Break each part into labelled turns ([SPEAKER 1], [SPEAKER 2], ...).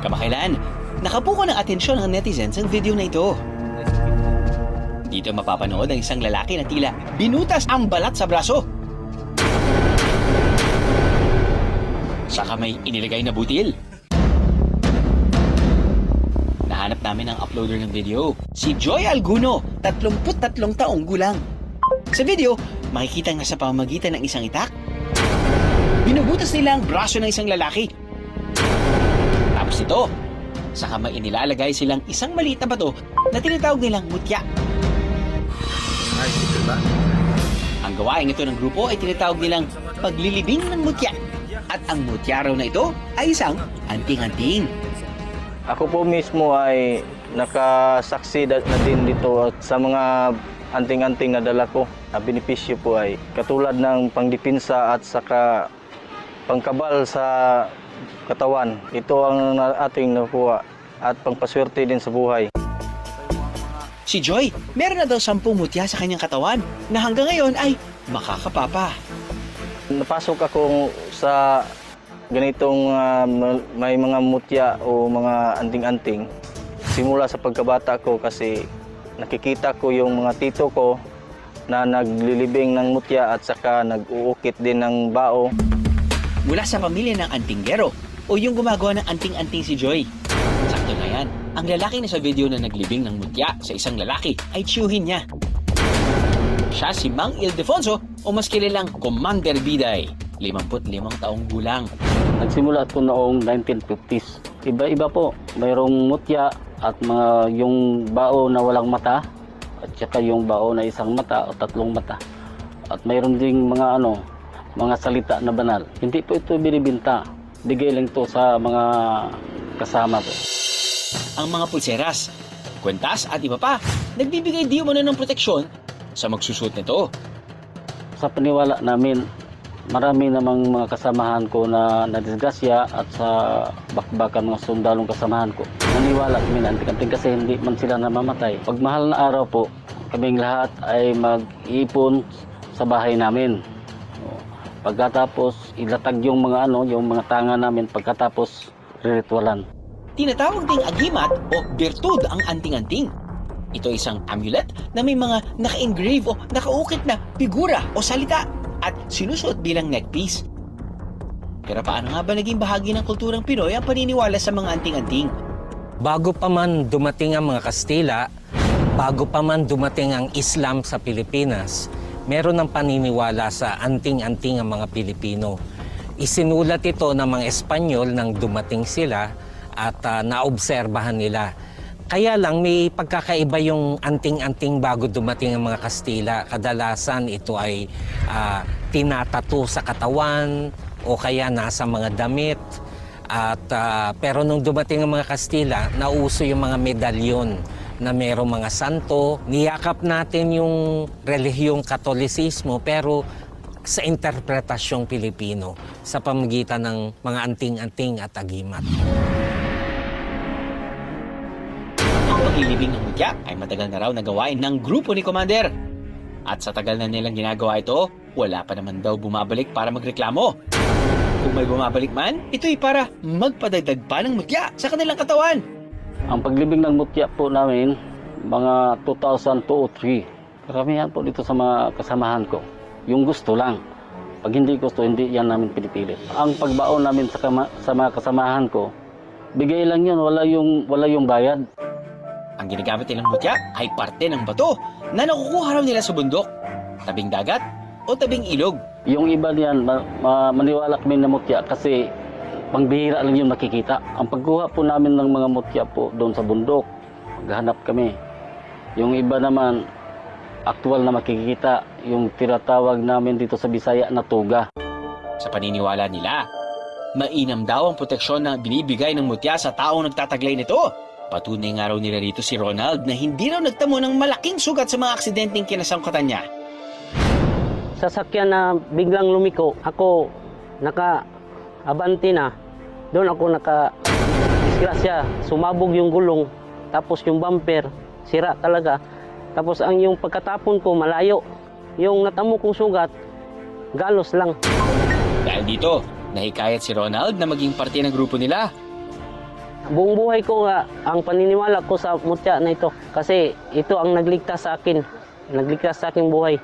[SPEAKER 1] Kamakailan, nakabuko ng atensyon ng netizens ang video na ito. Dito mapapanood ang isang lalaki na tila binutas ang balat sa braso. Saka may inilagay na butil. Nahanap namin ang uploader ng video, si Joy Alguno, 33 taong gulang. Sa video, makikita nga sa pamamagitan ng isang itak, binubutas nila ang braso ng isang lalaki. Tapos ito, saka may inilalagay silang isang maliit na bato na tinatawag nilang mutya.
[SPEAKER 2] Ay, sige ba?
[SPEAKER 1] Ang gawain ito ng grupo ay tinatawag nilang paglilibing ng mutya. At ang mutya raw na ito ay isang anting-anting.
[SPEAKER 3] Ako po mismo ay nakasaksi na din dito at sa mga anting-anting na dala ko. Ang benepisyo po ay katulad ng pangdipinsa at saka pangkabal sa katawan. Ito ang ating nakuha at pangpaswerte din sa buhay.
[SPEAKER 1] Si Joy, meron na daw 10 mutya sa kanyang katawan na hanggang ngayon ay makakapapa.
[SPEAKER 3] Napasok ako sa ganitong may mga mutya o mga anting-anting simula sa pagkabata ko kasi nakikita ko yung mga tito ko na naglilibing ng mutya at saka nag-uukit din ng bao.
[SPEAKER 1] Mula sa pamilya ng antinggero o yung gumagawa ng anting-anting si Joy. Sakto na yan, ang lalaki na sa video na naglibing ng mutya sa isang lalaki ay tiyuhin niya. Siya si Mang Ildefonso o mas kilalang Commander Biday, 55 taong gulang.
[SPEAKER 4] Nagsimula ito noong 1950s. Iba-iba po. Mayroong mutya at yung bao na walang mata at saka yung bao na isang mata o 3 mata. At mayroon ding mga salita na banal. Hindi po ito binibinta. Bigay lang ito sa mga kasama po.
[SPEAKER 1] Ang mga pulseras, kwentas at iba pa, nagbibigay di umano ng proteksyon sa magsusuot nito.
[SPEAKER 4] Sa paniwala namin, marami namang mga kasamahan ko na nadisgrasya at sa bakbakan mga sundalong kasamahan ko. Naniwala kami na anting-anting kasi hindi man sila namamatay. Pag mahal na araw po, kaming lahat ay mag-iipon sa bahay namin. Pagkatapos ilatag yung mga tanga namin pagkatapos riritualan.
[SPEAKER 1] Tinatawag ding agimat o birtud ang anting-anting. Ito ay isang amulet na may mga naka-engrave o nakaukit na figura o salita at sinusuot bilang neckpiece. Pero paano nga ba naging bahagi ng kulturang Pinoy ang paniniwala sa mga anting-anting?
[SPEAKER 5] Bago pa man dumating ang mga Kastila, bago pa man dumating ang Islam sa Pilipinas, meron ng paniniwala sa anting-anting ang mga Pilipino. Isinulat ito ng mga Espanyol nang dumating sila at naobserbahan nila. Kaya lang may pagkakaiba yung anting-anting bago dumating ang mga Kastila. Kadalasan ito ay tinatato sa katawan o kaya nasa mga damit. Pero nung dumating ang mga Kastila, nauso yung mga medalyon na merong mga santo. Niyakap natin yung relihiyong Katolisismo pero sa interpretasyong Pilipino sa pamamagitan ng mga anting-anting at agimat.
[SPEAKER 1] Paglilibing ng mutya ay matagal na raw na gawain ng grupo ni Commander. At sa tagal na nilang ginagawa ito, wala pa naman daw bumabalik para magreklamo. Kung may bumabalik man, ito'y para magpadagdag pa ng mutya sa kanilang katawan.
[SPEAKER 4] Ang paglibing ng mutya po namin, mga 2002 o 2003. Karamihan po dito sa mga kasamahan ko. Yung gusto lang. Pag hindi gusto, hindi yan namin pinipilit. Ang pagbaon namin sa mga kasamahan ko, bigay lang yun, wala yung bayad.
[SPEAKER 1] Ang ginagamit nilang mutya ay parte ng bato na nakukuha raw nila sa bundok, tabing dagat o tabing ilog.
[SPEAKER 4] Yung iba niyan, maniwala kami na mutya kasi pangbihira lang yung nakikita. Ang pagkuha po namin ng mga mutya po doon sa bundok, maghanap kami. Yung iba naman, aktual na makikita, yung tinatawag namin dito sa Bisaya na tuga.
[SPEAKER 1] Sa paniniwala nila, mainam daw ang proteksyon na binibigay ng mutya sa taong nagtataglay nito. Patunay nga raw nila rito si Ronald na hindi raw nagtamo ng malaking sugat sa mga aksidenteng kinasangkutan niya.
[SPEAKER 6] Sasakyan na biglang lumiko, ako naka-abante na. Doon ako naka-disgrasya, sumabog yung gulong, tapos yung bumper, sira talaga. Tapos yung pagkatapon ko malayo, yung natamo kong sugat, galos lang.
[SPEAKER 1] Dahil dito, nahikayat si Ronald na maging parte ng grupo nila.
[SPEAKER 6] Buong buhay ko nga, ang paniniwala ko sa mutya na ito. Kasi ito ang nagligtas sa akin. Nagligtas sa aking buhay.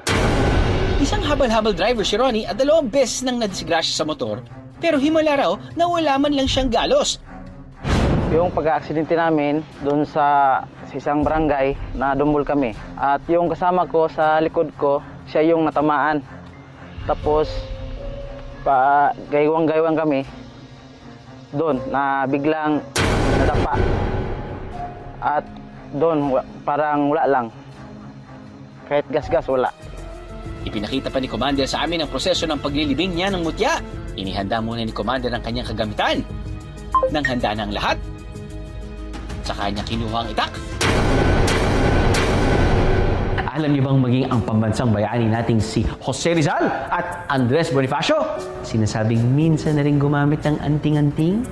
[SPEAKER 1] Isang habal-habal driver si Ronnie at 2 beses nang nadisgrasya sa motor, pero himala raw na wala man lang siyang galos.
[SPEAKER 3] Yung pag-aaksidente namin doon sa isang barangay na dumbol kami. At yung kasama ko sa likod ko, siya yung natamaan. Tapos gaywang-gaywang kami doon na biglang nadapa. At doon parang wala lang. Kahit gas-gas wala.
[SPEAKER 1] Ipinakita pa ni Commander sa amin ang proseso ng paglilibing niya ng mutya. Inihanda muna ni Commander ang kanyang kagamitan. Nang handa na ang lahat, saka niya kinuha ang itak. Alam niyo bang maging ang pambansang bayani nating si Jose Rizal at Andres Bonifacio? Sinasabing minsan na rin gumamit ng anting-anting?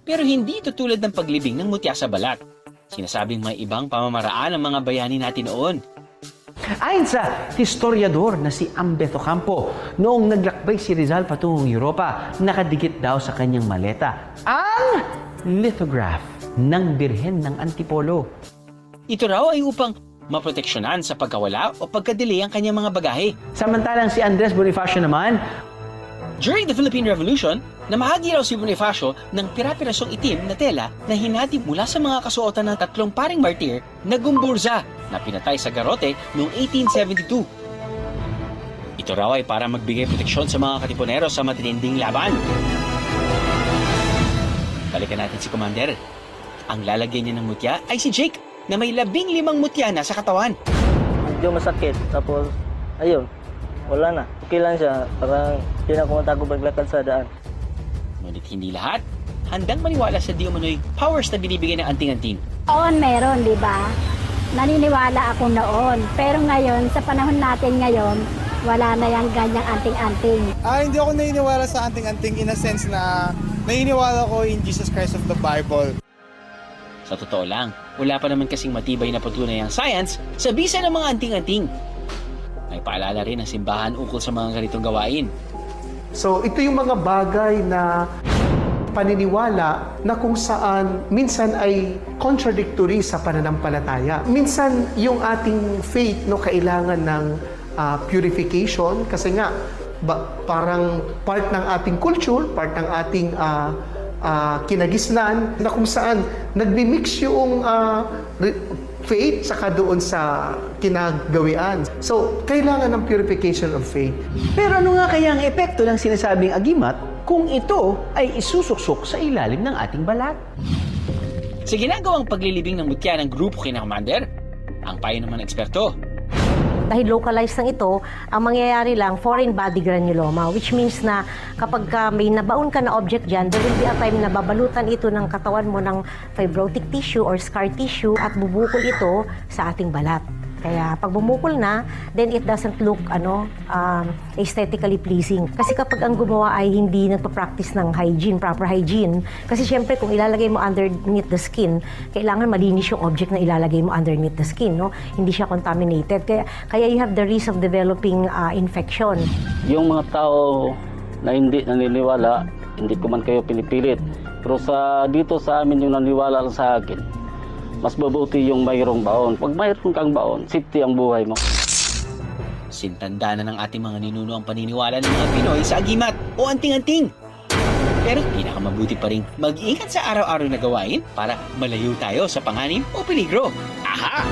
[SPEAKER 1] Pero hindi ito tulad ng paglibing ng mutya sa balat. Sinasabing may ibang pamamaraan ang mga bayani natin noon. Ayon sa historiador na si Ambeto Campo, noong naglakbay si Rizal patungong Europa, nakadikit daw sa kanyang maleta ang lithograph ng Birhen ng Antipolo. Ito raw ay upang maproteksyonan sa pagkawala o pagkadili ang kanyang mga bagahe. Samantalang si Andres Bonifacio naman, during the Philippine Revolution, namahagi raw si Bonifacio ng pira-pirasong itim na tela na hinati mula sa mga kasuotan ng 3 paring martir na gumburza na pinatay sa Garote noong 1872. Ito raw ay para magbigay proteksyon sa mga katipunero sa matitinding laban. Balikan natin si Commander. Ang lalagyan niya ng mutya ay si Jake na may 15 mutya na sa katawan.
[SPEAKER 3] Medyo masakit. Tapos, ayun, wala na. Okay lang siya. Parang hindi na kumatago paglakad sa daan.
[SPEAKER 1] Ngunit hindi lahat handang maniwala sa di umano'y powers na binibigay ng anting-anting.
[SPEAKER 7] Noon meron, di ba? Naniniwala ako noon. Pero ngayon, sa panahon natin ngayon, wala na yung ganyang anting-anting.
[SPEAKER 8] Hindi ako naniniwala sa anting-anting in a sense na naniniwala ko in Jesus Christ of the Bible.
[SPEAKER 1] Sa totoo lang, wala pa naman kasing matibay na patunay ang science sa bisa ng mga anting-anting. May paalala rin ang simbahan ukol sa mga ganitong gawain.
[SPEAKER 9] So ito yung mga bagay na paniniwala na kung saan minsan ay contradictory sa pananampalataya. Minsan yung ating faith no kailangan ng purification kasi nga parang part ng ating culture, part ng ating kinagisnan na kung saan nagmi-mix yung faith saka doon sa kinagawian. So, kailangan ng purification of faith.
[SPEAKER 1] Pero ano nga kaya ang epekto ng sinasabing agimat kung ito ay isusuksok sa ilalim ng ating balat? Sa ginagawang paglilibing ng mutya ng grupo kina Commander, ang payo naman ng eksperto,
[SPEAKER 10] dahil localized lang ito, ang mangyayari lang foreign body granuloma, which means na kapag may nabaon ka na object dyan, there will be a time na babalutan ito ng katawan mo ng fibrotic tissue or scar tissue at bubukol ito sa ating balat. Kaya pag bumukol na, then it doesn't look aesthetically pleasing. Kasi kapag ang gumawa ay hindi nagpa-practice ng hygiene, proper hygiene, kasi syempre kung ilalagay mo underneath the skin, kailangan malinis yung object na ilalagay mo underneath the skin, no? Hindi siya contaminated. Kaya you have the risk of developing infection.
[SPEAKER 4] Yung mga tao na hindi naniniwala, hindi ko man kayo pinipilit. Pero dito sa amin yung naniniwala lang sa akin, mas mabuti yung mayroong baon. Pag mayroong kang baon, safety ang buhay mo.
[SPEAKER 1] Sintanda na ng ating mga ninuno ang paniniwala ng mga Pinoy sa agimat o anting-anting. Pero pinakamabuti pa rin mag-ingat sa araw-araw na gawain para malayo tayo sa panganib o peligro. Aha!